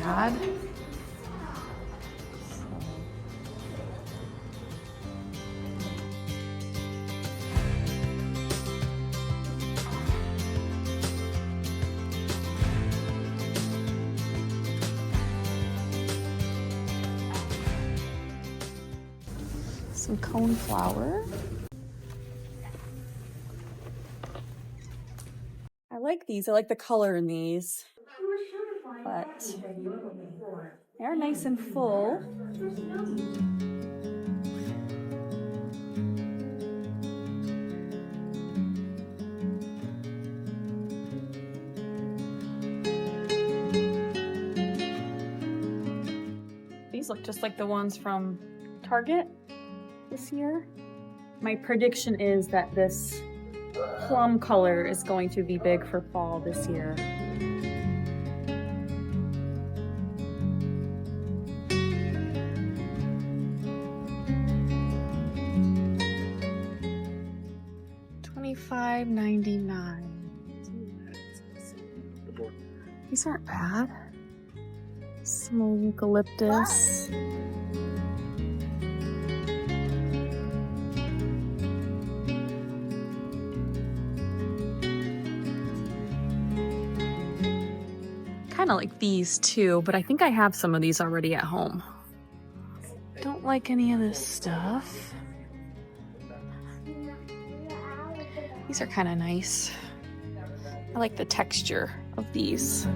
bad. Some cone flour. I like these. I like the color in these, but they're nice and full. These look just like the ones from Target this year. My prediction is that this plum color is going to be big for fall this year. $25.99. These aren't bad. Some eucalyptus. Kind of like these too, but I think I have some of these already at home. Don't like any of this stuff. These are kind of nice. I like the texture of these.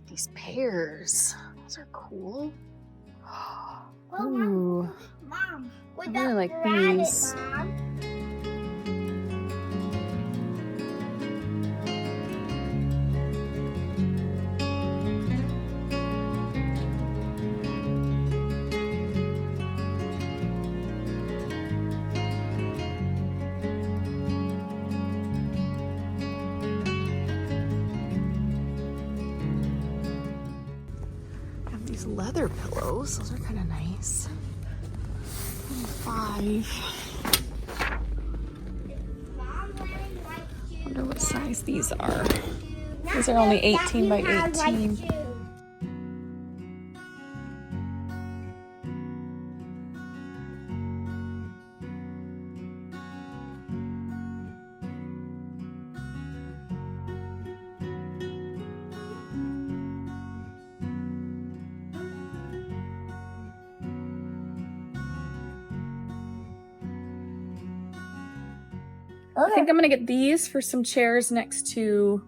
These pears, those are cool. Ooh, Mom, I really like these. These leather pillows, those are kind of nice. 25. Wonder what size these are. These are only 18 by 18. I think I'm gonna get these for some chairs next to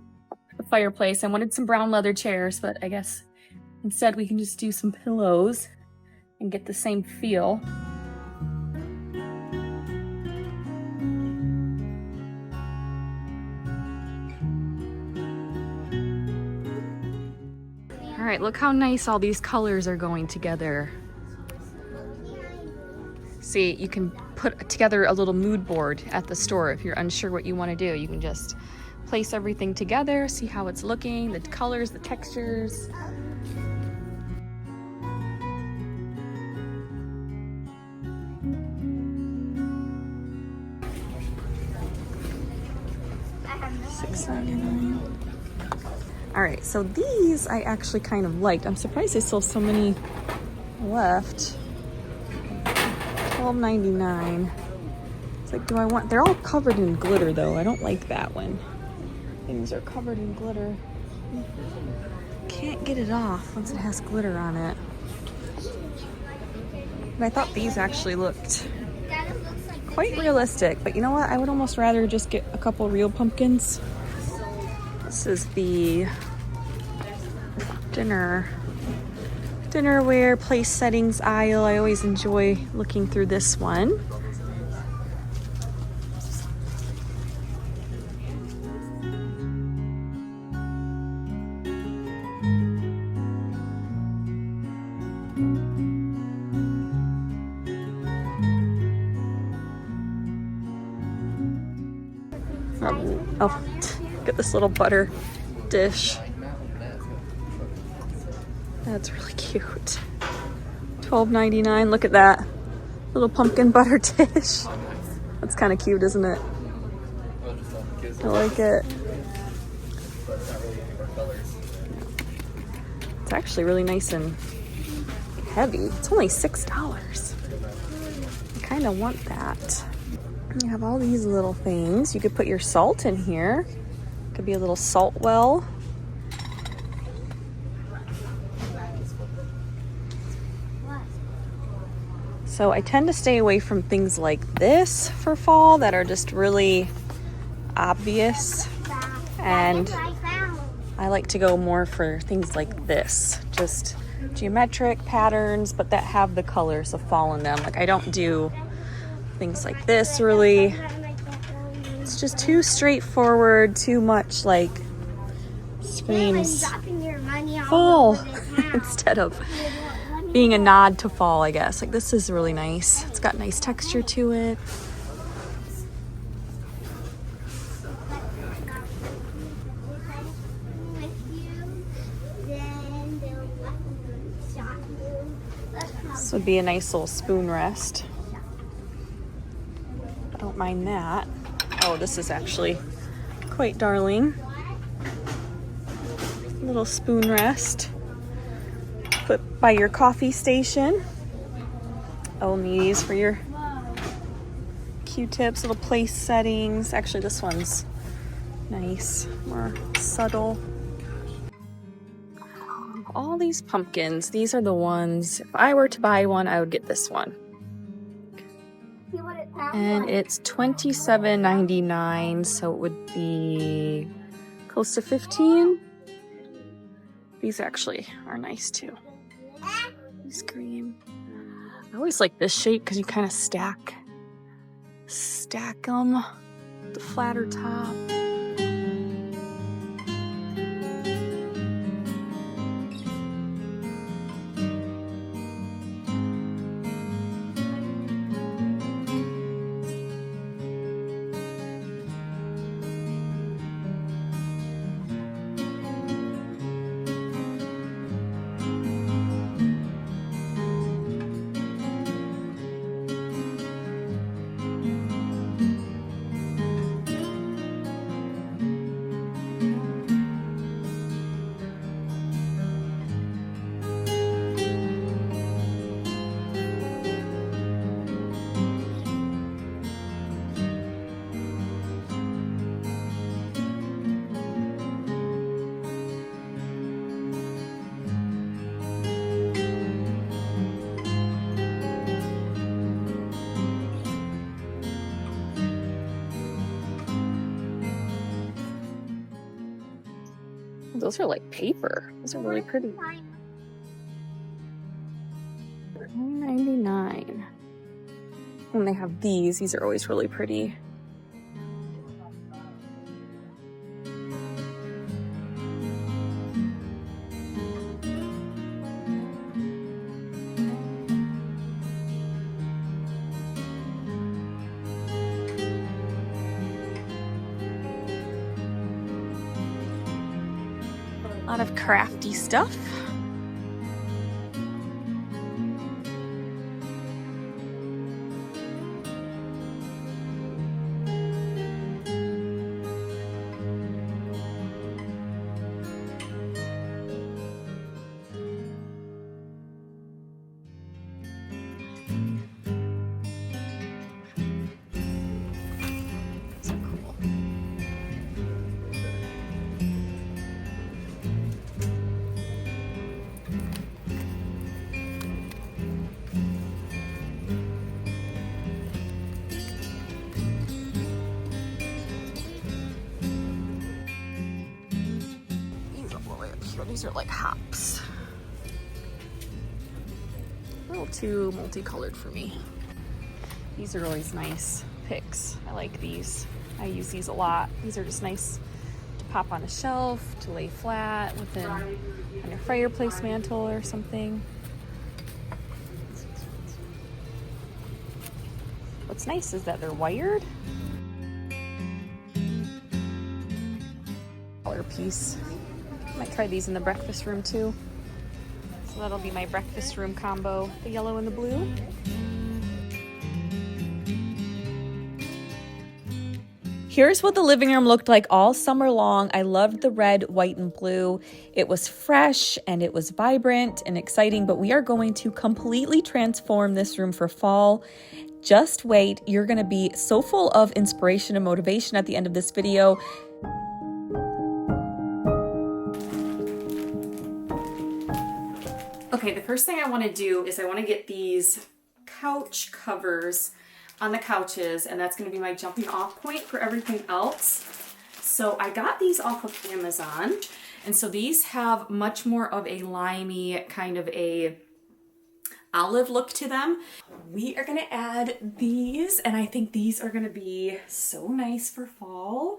the fireplace. I wanted some brown leather chairs, but I guess instead we can just do some pillows and get the same feel. All right, look how nice all these colors are going together. See, you can put together a little mood board at the store if you're unsure what you want to do. You can just place everything together, see how it's looking, the colors, the textures. $6.99. All right, so these I actually kind of liked. I'm surprised they still have so many left. $12.99. It's like, do I want, they're all covered in glitter though. I don't like that one. Things are covered in glitter. Can't get it off once it has glitter on it. But I thought these actually looked quite realistic. But you know what? I would almost rather just get a couple real pumpkins. This is the Dinnerware place settings aisle. I always enjoy looking through this one. Oh, get this little butter dish. That's really cute. $12.99. Look at that little pumpkin butter dish. That's kind of cute, isn't it? I like it. It's actually really nice and heavy. It's only $6. I kind of want that. You have all these little things. You could put your salt in here. Could be a little salt well. So I tend to stay away from things like this for fall that are just really obvious. And I like to go more for things like this. Just geometric patterns, but that have the colors of fall in them. Like I don't do things like this really. It's just too straightforward, too much like screams fall instead of being a nod to fall, I guess. Like this is really nice. It's got nice texture to it. This would be a nice little spoon rest. I don't mind that. Oh, this is actually quite darling. Little spoon rest. Put by your coffee station. Oh, these for your Q-tips, little place settings. Actually, this one's nice, more subtle. All these pumpkins, these are the ones, if I were to buy one, I would get this one. And it's $27.99, so it would be close to $15. These actually are nice too. These green. I always like this shape because you kind of stack them. The flatter top. Those are like paper. Those are really pretty. $9.99. And they have these. These are always really pretty. A lot of crafty stuff. So cool. These are like hops. A little too multicolored for me. These are always nice picks. I like these. I use these a lot. These are just nice to pop on a shelf, to lay flat within on your fireplace mantle or something. What's nice is that they're wired. Color piece. Might try these in the breakfast room too. So that'll be my breakfast room combo, the yellow and the blue. Here's what the living room looked like all summer long. I loved the red, white, and blue. It was fresh and it was vibrant and exciting, but we are going to completely transform this room for fall. Just wait, you're gonna be so full of inspiration and motivation at the end of this video. Okay, the first thing I wanna do is I wanna get these couch covers on the couches, and that's going to be my jumping off point for everything else. So I got these off of Amazon, and so these have much more of a limey, kind of a olive look to them. We are going to add these, and I think these are going to be so nice for fall.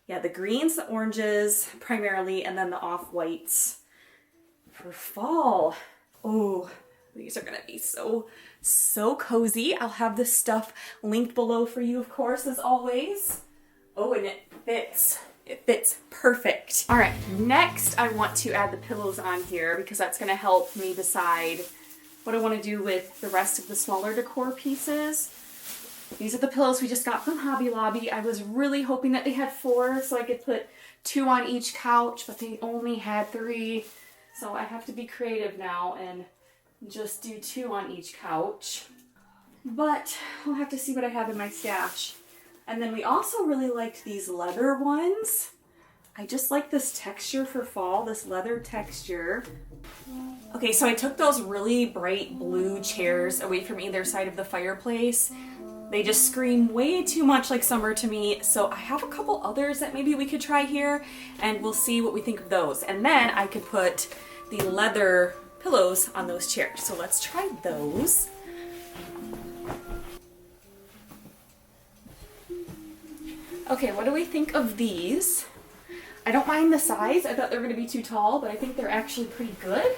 Yeah, the greens, the oranges primarily, and then the off-whites for fall. Oh, these are gonna be so cozy. I'll have this stuff linked below for you, of course, as always. Oh, and it fits perfect. All right, next I want to add the pillows on here because that's gonna help me decide what I want to do with the rest of the smaller decor pieces. These are the pillows we just got from Hobby Lobby. I was really hoping that they had 4 so I could put 2 on each couch, but they only had 3. So I have to be creative now and just do 2 on each couch. But we'll have to see what I have in my stash. And then we also really liked these leather ones. I just like this texture for fall, this leather texture. Okay, so I took those really bright blue chairs away from either side of the fireplace. They just scream way too much like summer to me. So I have a couple others that maybe we could try here, and we'll see what we think of those. And then I could put the leather pillows on those chairs. So let's try those. Okay, what do we think of these? I don't mind the size. I thought they were going to be too tall, but I think they're actually pretty good.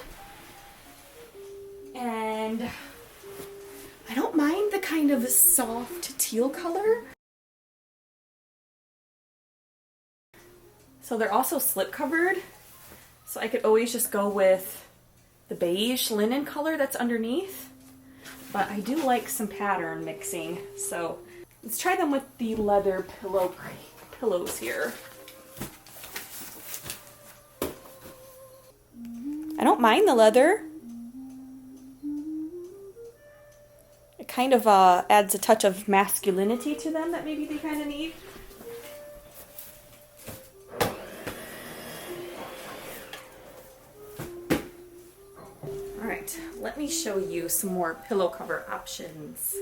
And I don't mind the kind of soft teal color. So they're also slip covered. So I could always just go with the beige linen color that's underneath. But I do like some pattern mixing. So let's try them with the leather pillows here. I don't mind the leather. It kind of adds a touch of masculinity to them that maybe they kind of need. Alright, let me show you some more pillow cover options.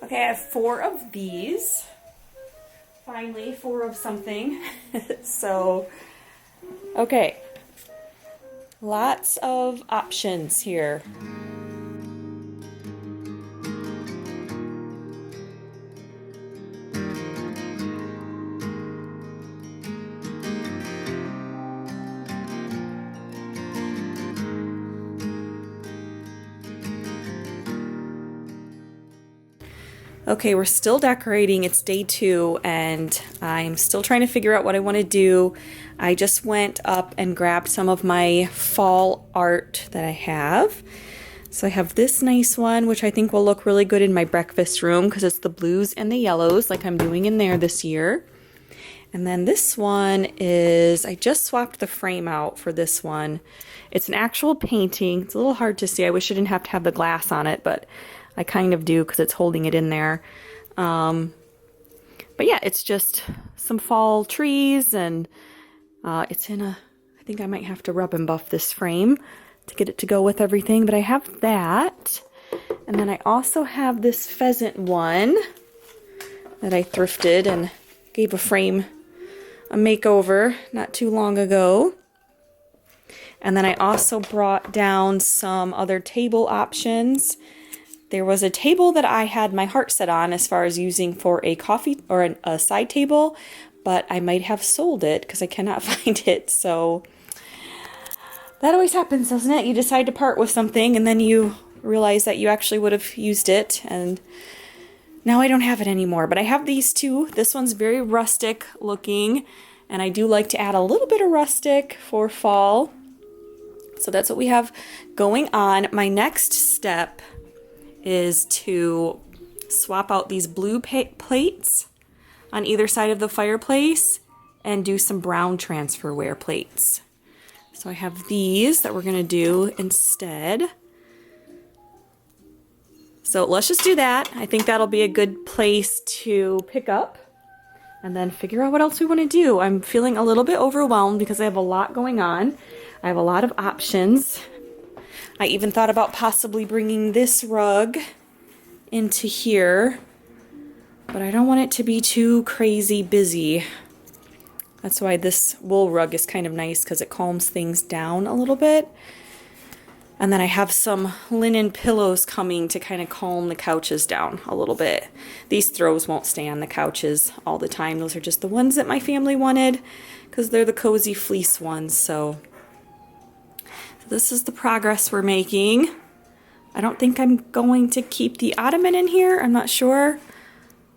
Okay, I have 4 of these. Finally, 4 of something. So, okay. Lots of options here. Okay, we're still decorating. It's day 2 and I'm still trying to figure out what I want to do. I just went up and grabbed some of my fall art that I have. So I have this nice one, which I think will look really good in my breakfast room because it's the blues and the yellows like I'm doing in there this year. And then this one is, I just swapped the frame out for this one. It's an actual painting. It's a little hard to see. I wish I didn't have to have the glass on it, but I kind of do because it's holding it in there. But yeah, it's just some fall trees and it's in a, I think I might have to rub and buff this frame to get it to go with everything, but I have that. And then I also have this pheasant one that I thrifted and gave a frame a makeover not too long ago. And then I also brought down some other table options. There was a table that I had my heart set on as far as using for a coffee or a side table, but I might have sold it because I cannot find it. So that always happens, doesn't it? You decide to part with something and then you realize that you actually would have used it, and now I don't have it anymore. But I have these 2. This one's very rustic looking And I do like to add a little bit of rustic for fall. So that's what we have going on. My next step is to swap out these blue plates on either side of the fireplace and do some brown transferware plates. So I have these that we're gonna do instead. So let's just do that. I think that'll be a good place to pick up and then figure out what else we want to do. I'm feeling a little bit overwhelmed because I have a lot going on. I have a lot of options. I even thought about possibly bringing this rug into here, but I don't want it to be too crazy busy. That's why this wool rug is kind of nice because it calms things down a little bit. And then I have some linen pillows coming to kind of calm the couches down a little bit. These throws won't stay on the couches all the time. Those are just the ones that my family wanted because they're the cozy fleece ones. So this is the progress we're making. I don't think I'm going to keep the ottoman in here. I'm not sure.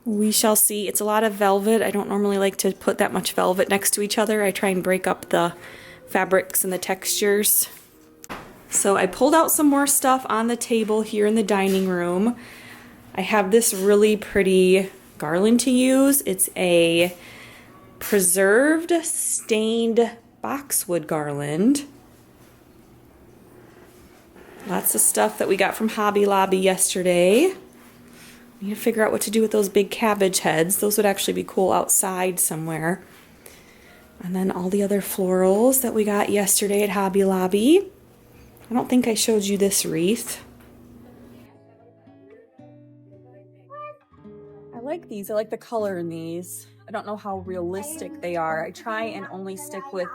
We shall see. It's a lot of velvet. I don't normally like to put that much velvet next to each other. I try and break up the fabrics and the textures. So I pulled out some more stuff on the table here in the dining room. I have this really pretty garland to use. It's a preserved stained boxwood garland. Lots of stuff that we got from Hobby Lobby yesterday. I need to figure out what to do with those big cabbage heads. Those would actually be cool outside somewhere. And then all the other florals that we got yesterday at Hobby Lobby. I don't think I showed you this wreath. I like these. I like the color in these. I don't know how realistic they are. I try and only stick with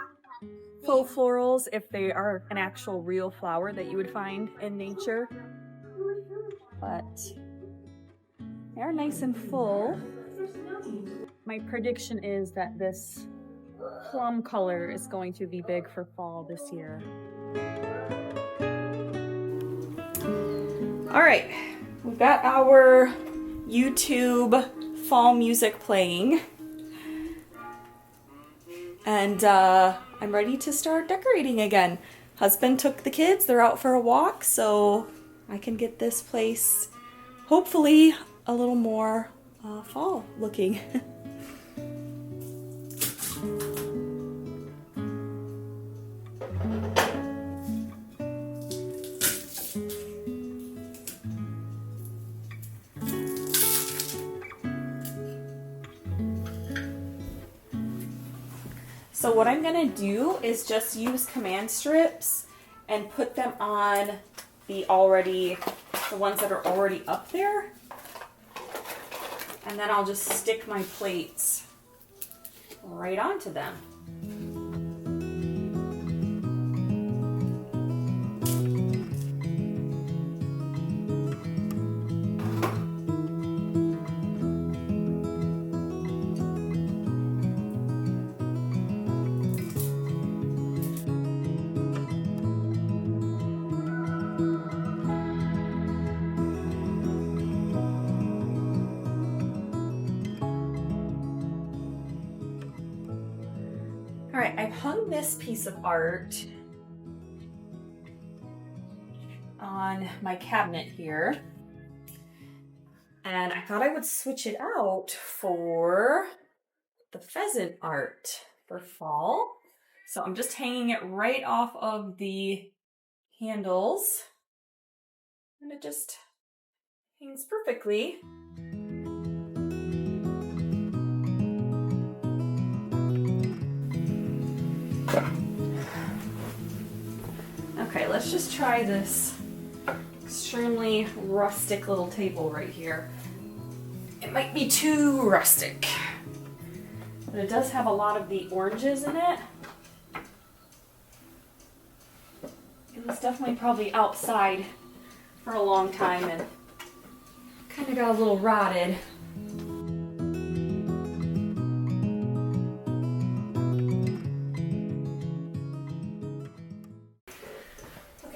faux florals if they are an actual real flower that you would find in nature. But they are nice and full. My prediction is that this plum color is going to be big for fall this year. All right, we've got our YouTube fall music playing. And I'm ready to start decorating again. Husband took the kids, they're out for a walk, so I can get this place hopefully a little more fall looking. So what I'm gonna do is just use command strips and put them on the ones that are already up there. And then I'll just stick my plates right onto them. All right, I've hung this piece of art on my cabinet here, and I thought I would switch it out for the pheasant art for fall. So I'm just hanging it right off of the handles, and it just hangs perfectly. Okay, let's just try this extremely rustic little table right here. It might be too rustic, but it does have a lot of the oranges in it. It was definitely probably outside for a long time and kind of got a little rotted.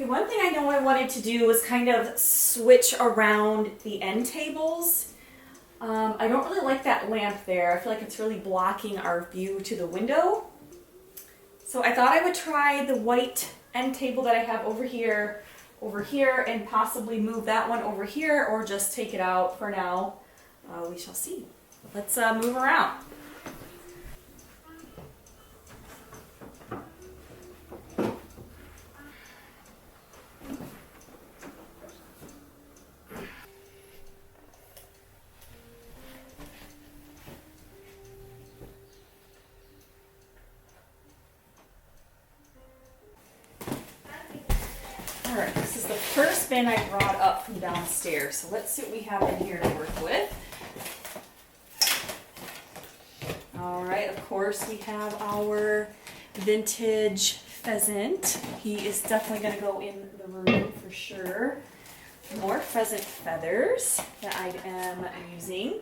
One thing I know I wanted to do was kind of switch around the end tables. I don't really like that lamp there. I feel like it's really blocking our view to the window. So I thought I would try the white end table that I have over here, and possibly move that one over here or just take it out for now. We shall see. Let's move around. Alright, this is the first bin I brought up from downstairs, so let's see what we have in here to work with. Alright, of course we have our vintage pheasant. He is definitely going to go in the room for sure. More pheasant feathers that I am using.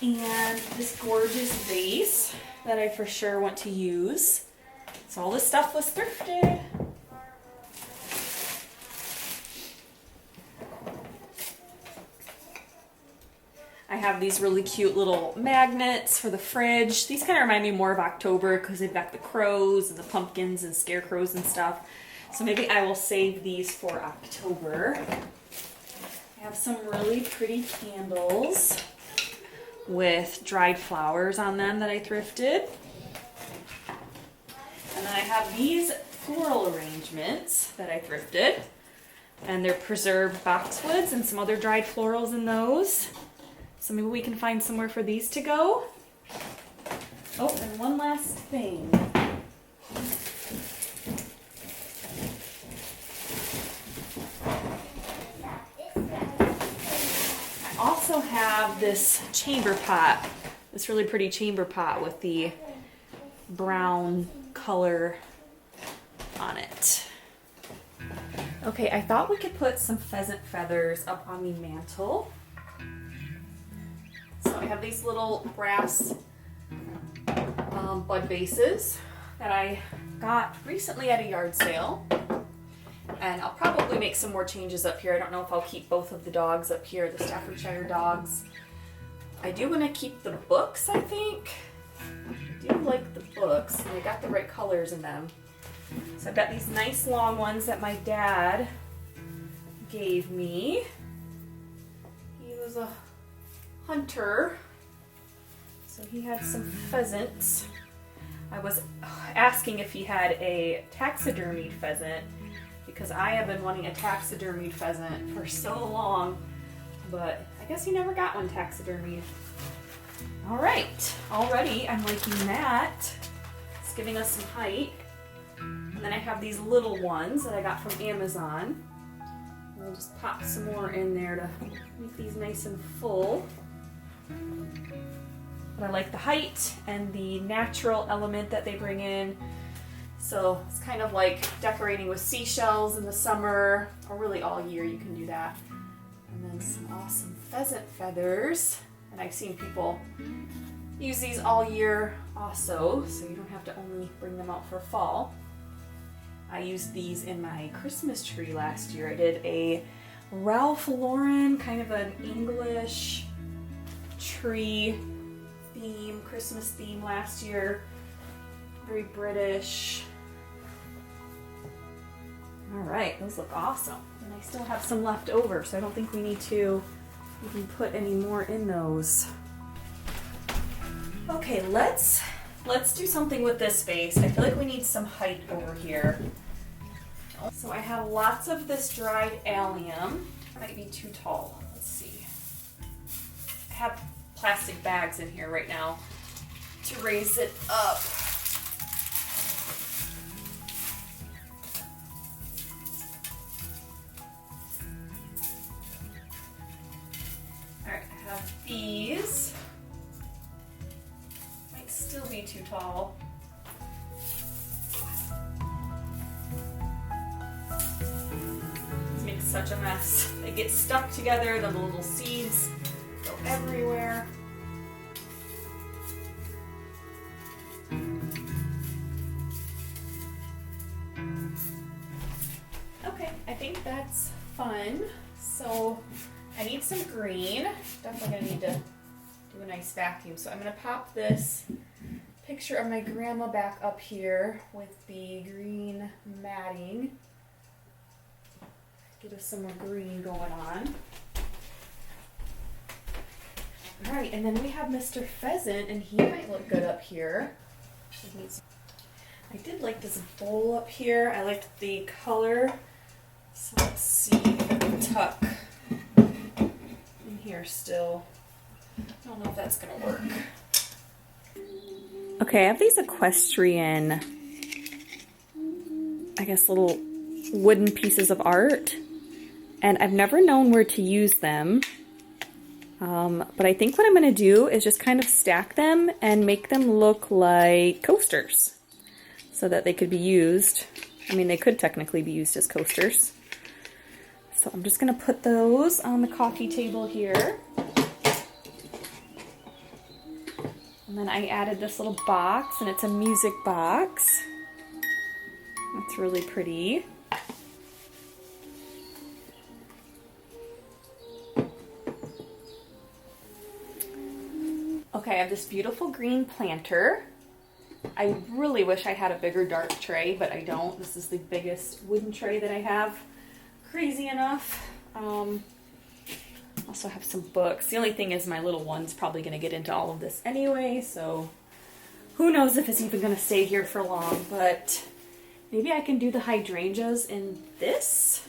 And this gorgeous vase that I for sure want to use. So all this stuff was thrifted. I have these really cute little magnets for the fridge. These kind of remind me more of October because they've got the crows and the pumpkins and scarecrows and stuff. So maybe I will save these for October. I have some really pretty candles with dried flowers on them that I thrifted. And then I have these floral arrangements that I thrifted. And they're preserved boxwoods and some other dried florals in those. So maybe we can find somewhere for these to go. Oh, and one last thing. I also have this chamber pot, this really pretty chamber pot with the brown color on it. Okay, I thought we could put some pheasant feathers up on the mantle. So I have these little brass bud vases that I got recently at a yard sale. And I'll probably make some more changes up here. I don't know if I'll keep both of the dogs up here, the Staffordshire dogs. I do want to keep the books, I think. I do like the books, and I got the right colors in them. So I've got these nice long ones that my dad gave me. He was a hunter, so he had some pheasants. I was asking if he had a taxidermied pheasant because I have been wanting a taxidermied pheasant for so long, but I guess he never got one taxidermied. All right, already I'm liking that. It's giving us some height. And then I have these little ones that I got from Amazon. We'll just pop some more in there to make these nice and full. But I like the height and the natural element that they bring in. So it's kind of like decorating with seashells in the summer, or really all year you can do that. And then some awesome pheasant feathers. And I've seen people use these all year also, so you don't have to only bring them out for fall. I used these in my Christmas tree last year. I did a Ralph Lauren, kind of an English tree theme, Christmas theme last year. Very British. All right, those look awesome. And I still have some left over, so I don't think we need to even put any more in those. Okay, let's do something with this vase. I feel like we need some height over here. So I have lots of this dried allium. It might be too tall. Let's see. I have plastic bags in here right now to raise it up. All right, I have these. Might still be too tall. This makes such a mess. They get stuck together, the little seeds go everywhere. Okay, I think that's fun. So I need some green. Definitely gonna need to do a nice vacuum. So I'm gonna pop this picture of my grandma back up here with the green matting. Get us some more green going on. All right, and then we have Mr. Pheasant, and he might look good up here. I did like this bowl up here. I liked the color. So let's see if I can tuck in here still. I don't know if that's gonna work. Okay, I have these equestrian, I guess, little wooden pieces of art, and I've never known where to use them. But I think what I'm going to do is just kind of stack them and make them look like coasters so that they could be used. I mean, they could technically be used as coasters. So I'm just going to put those on the coffee table here. And then I added this little box, and it's a music box. That's really pretty. Okay, I have this beautiful green planter. I really wish I had a bigger dark tray, but I don't. This is the biggest wooden tray that I have. Crazy enough. Also have some books. The only thing is my little one's probably going to get into all of this anyway, so who knows if it's even going to stay here for long, but maybe I can do the hydrangeas in this.